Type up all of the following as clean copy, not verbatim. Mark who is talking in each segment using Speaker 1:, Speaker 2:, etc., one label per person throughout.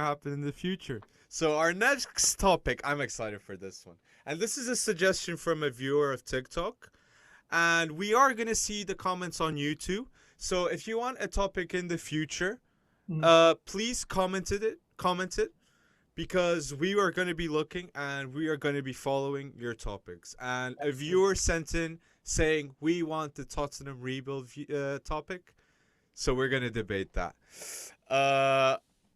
Speaker 1: happen in the future. So our next topic, I'm excited for this one. And this is a suggestion from a viewer of TikTok. And we are going to see the comments on YouTube. So if you want a topic in the future, please comment it because we are going to be looking and we are going to be following your topics. And a viewer sent in saying we want the Tottenham rebuild topic. So we're going to debate that.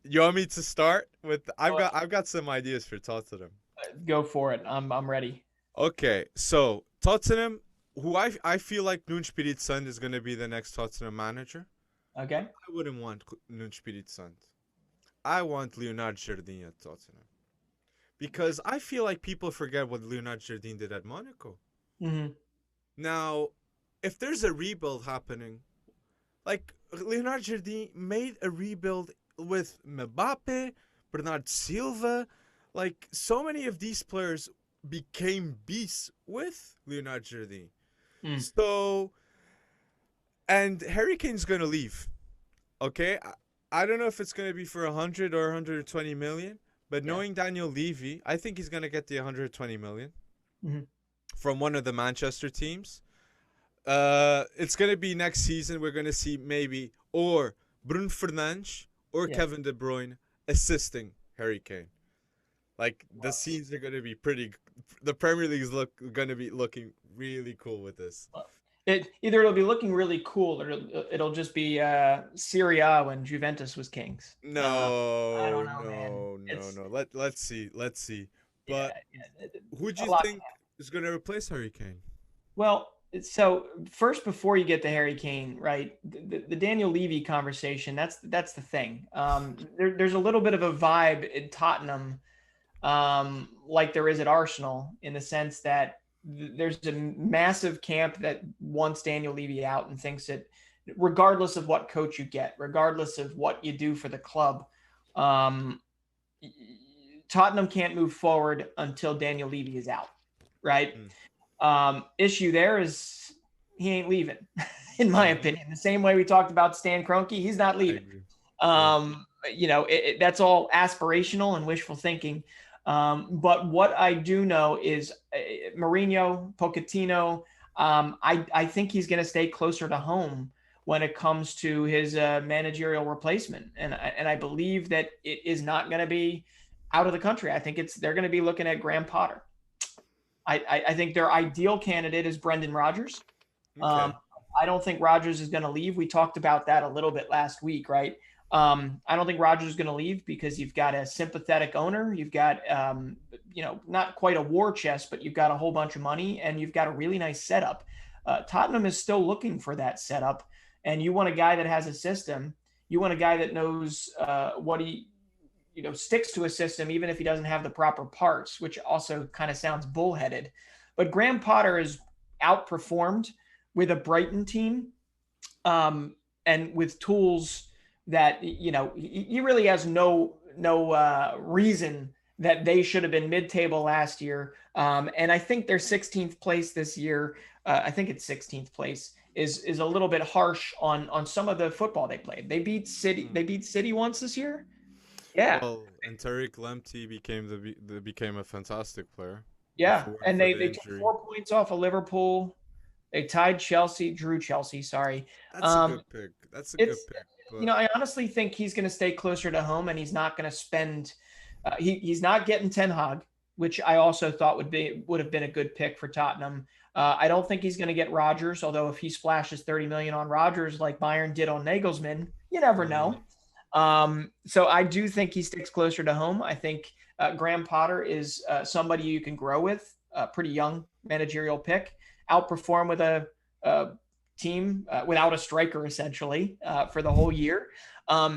Speaker 1: You want me to start with I've got some ideas for Tottenham.
Speaker 2: Go for it. I'm ready.
Speaker 1: Okay. So, Tottenham, who I feel like Nuno Espírito Santo is going to be the next Tottenham manager.
Speaker 2: Okay.
Speaker 1: I wouldn't want Nuno Espírito Santo. I want Leonardo Jardim at Tottenham. Because I feel like people forget what Leonardo Jardim did at Monaco.
Speaker 2: Mm-hmm.
Speaker 1: Now, if there's a rebuild happening, like Leonardo Jardim made a rebuild with Mbappe, Bernardo Silva, like so many of these players became beasts with Leonardo Jardim. So, and Harry Kane's going to leave. Okay? I don't know if it's going to be for 100 or 120 million, but knowing Daniel Levy, I think he's going to get the 120 million from one of the Manchester teams. It's going to be next season. We're going to see maybe or Bruno Fernandes or Kevin De Bruyne assisting Harry Kane. Like, the scenes are going to be pretty. The Premier League is going to be looking really cool with this.
Speaker 2: Either it'll be looking really cool, or it'll just be Serie A when Juventus was kings.
Speaker 1: No,
Speaker 2: I don't know,
Speaker 1: no. Let's see. But who do you think is going to replace Harry Kane?
Speaker 2: Well, so first, before you get to Harry Kane, right? The Daniel Levy conversation. That's the thing. There's a little bit of a vibe in Tottenham, like there is at Arsenal, in the sense that there's a massive camp that wants Daniel Levy out and thinks that regardless of what coach you get, regardless of what you do for the club, Tottenham can't move forward until Daniel Levy is out, right? Issue there is he ain't leaving, in my opinion. The same way we talked about Stan Kroenke, he's not leaving. That's all aspirational and wishful thinking. But what I do know is Mourinho, Pochettino, I think he's going to stay closer to home when it comes to his managerial replacement. And I believe that it is not going to be out of the country. I think they're going to be looking at Graham Potter. I think their ideal candidate is Brendan Rodgers.
Speaker 1: Okay.
Speaker 2: I don't think Rodgers is going to leave. We talked about that a little bit last week, right? I don't think Rodgers is going to leave because you've got a sympathetic owner. You've got, not quite a war chest, but you've got a whole bunch of money and you've got a really nice setup. Tottenham is still looking for that setup. And you want a guy that has a system. You want a guy that knows what he, sticks to a system, even if he doesn't have the proper parts, which also kind of sounds bullheaded. But Graham Potter is outperformed with a Brighton team and with tools that, he really has no reason that they should have been mid-table last year. And I think their 16th place this year, I think it's 16th place, is a little bit harsh on some of the football they played. They beat City. They beat City once this year. Yeah.
Speaker 1: Well, and Tariq Lamptey became a fantastic player.
Speaker 2: Yeah, and they took 4 points off of Liverpool. They tied Chelsea, drew Chelsea. Sorry.
Speaker 1: That's a good pick. That's a good pick. But
Speaker 2: I honestly think he's going to stay closer to home, and he's not going to spend. He's not getting Ten Hag, which I also thought would have been a good pick for Tottenham. I don't think he's going to get Rodgers, although if he splashes 30 million on Rodgers like Bayern did on Nagelsmann, you never know. So I do think he sticks closer to home. I think Graham Potter is somebody you can grow with, a pretty young managerial pick, outperform with a team without a striker essentially for the whole year.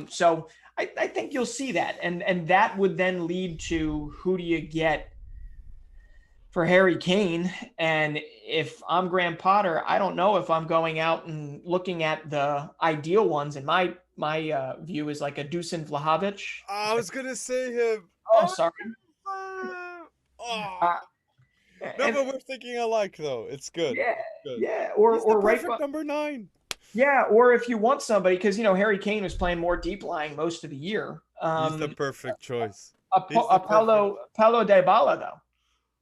Speaker 2: So I think you'll see that. And that would then lead to who do you get for Harry Kane? And if I'm Graham Potter, I don't know if I'm going out and looking at the ideal ones. And my view is like a Dusan Vlahovic.
Speaker 1: I was going to say him.
Speaker 2: Oh, sorry.
Speaker 1: No, but we're thinking alike, though. It's good.
Speaker 2: Yeah,
Speaker 1: good.
Speaker 2: yeah.
Speaker 1: He's
Speaker 2: Or
Speaker 1: the
Speaker 2: right
Speaker 1: perfect number 9.
Speaker 2: Yeah, or if you want somebody, because Harry Kane was playing more deep lying most of the year.
Speaker 1: He's the
Speaker 2: Um,
Speaker 1: perfect choice. He's the perfect.
Speaker 2: Paulo Dybala though.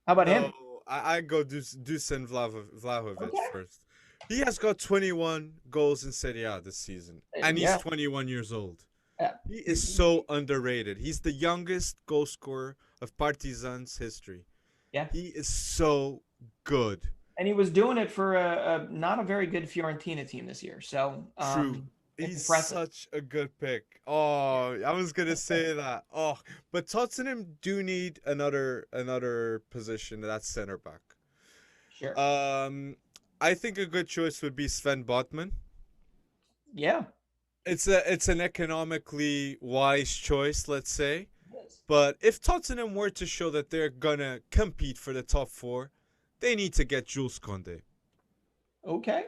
Speaker 2: How about
Speaker 1: No,
Speaker 2: him?
Speaker 1: I go Dusan Vlahovic
Speaker 2: Okay.
Speaker 1: first. He has got 21 goals in Serie A this season, and he's
Speaker 2: Yeah.
Speaker 1: 21 years old.
Speaker 2: Yeah.
Speaker 1: He is so underrated. He's the youngest goal scorer of Partizan's history.
Speaker 2: Yeah.
Speaker 1: He is so good.
Speaker 2: And he was doing it for a not a very good Fiorentina team this year. So
Speaker 1: True.
Speaker 2: it's
Speaker 1: He's
Speaker 2: impressive.
Speaker 1: such a good pick. Oh, I was gonna say that. Oh, but Tottenham do need another position. That's center back.
Speaker 2: Sure.
Speaker 1: Um, I think a good choice would be Sven Botman.
Speaker 2: Yeah.
Speaker 1: It's an economically wise choice, let's say.
Speaker 2: Yes.
Speaker 1: But if Tottenham were to show that they're gonna compete for the top four, they need to get Jules Condé.
Speaker 2: Okay.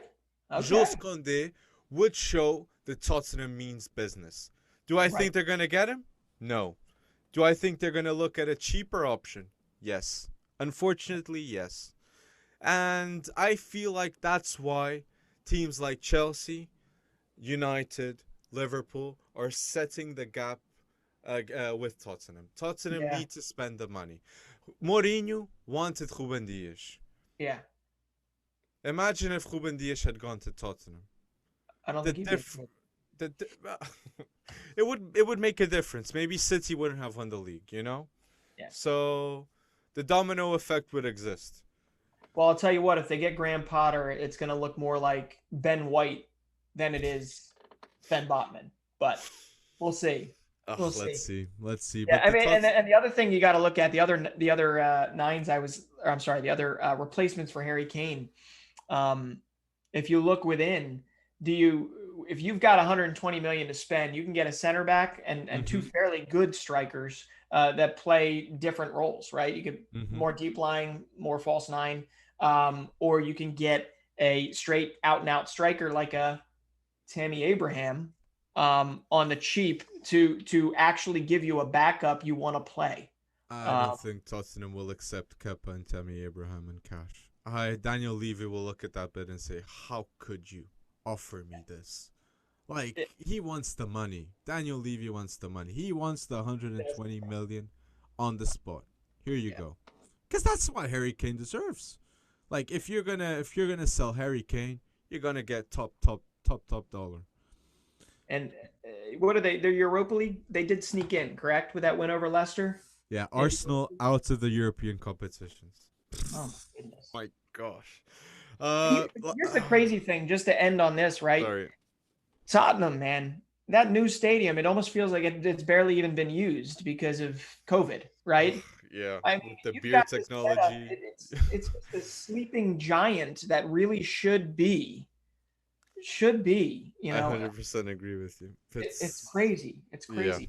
Speaker 1: Jules
Speaker 2: Okay.
Speaker 1: Condé would show that Tottenham means business. Do I
Speaker 2: Right.
Speaker 1: think they're gonna get him? No. Do I think they're gonna look at a cheaper option? Yes. Unfortunately, yes. And I feel like that's why teams like Chelsea, United, Liverpool are setting the gap with Tottenham. Tottenham
Speaker 2: Yeah.
Speaker 1: need to spend the money. Mourinho wanted Ruben Dias.
Speaker 2: Yeah.
Speaker 1: Imagine if Ruben Dias had gone to Tottenham.
Speaker 2: I don't
Speaker 1: The
Speaker 2: think he'd be.
Speaker 1: the it would make a difference. Maybe City wouldn't have won the league, you know?
Speaker 2: Yeah.
Speaker 1: So the domino effect would exist.
Speaker 2: Well, I'll tell you what, if they get Graham Potter, it's going to look more like Ben White than it is Ben Botman. But we'll see.
Speaker 1: Oh,
Speaker 2: We'll
Speaker 1: let's
Speaker 2: see.
Speaker 1: see. Let's see.
Speaker 2: Yeah,
Speaker 1: But
Speaker 2: I
Speaker 1: the
Speaker 2: mean,
Speaker 1: Tots
Speaker 2: and the other thing you got to look at the other nines I'm sorry, the other replacements for Harry Kane. Um, if you look within, do you if you've got 120 million to spend, you can get a center back and two
Speaker 1: Mhm.
Speaker 2: fairly good strikers that play different roles, right? You could
Speaker 1: Mhm.
Speaker 2: more deep lying, more false nine, or you can get a straight out and out striker like a Tammy Abraham on the cheap to actually give you a backup you want to play.
Speaker 1: I
Speaker 2: Um,
Speaker 1: don't think Tottenham will accept Kepa and Tammy Abraham in cash. Daniel Levy will look at that bid and say, "How could you offer me this?" Like
Speaker 2: it,
Speaker 1: he wants the money. Daniel Levy wants the money. He wants the 120 million on the spot. Here you
Speaker 2: yeah.
Speaker 1: go. Because that's what Harry Kane deserves. Like if you're gonna sell Harry Kane, you're gonna get top dollar.
Speaker 2: And what are they? They're Europa League. They did sneak in, correct, with that win over Leicester.
Speaker 1: Yeah,
Speaker 2: In,
Speaker 1: Arsenal out of the European competitions.
Speaker 2: oh my goodness.
Speaker 1: My gosh.
Speaker 2: Here's the crazy thing, just to end on this, right?
Speaker 1: Sorry.
Speaker 2: Tottenham, man, that new stadium, it almost feels like it's barely even been used because of COVID, right?
Speaker 1: Yeah,
Speaker 2: I mean,
Speaker 1: with the
Speaker 2: you've
Speaker 1: beer
Speaker 2: got this setup.
Speaker 1: technology.
Speaker 2: It's just a sleeping giant that really should be,
Speaker 1: I 100% agree with you.
Speaker 2: it's
Speaker 1: It's
Speaker 2: crazy. It's
Speaker 1: yeah.
Speaker 2: crazy.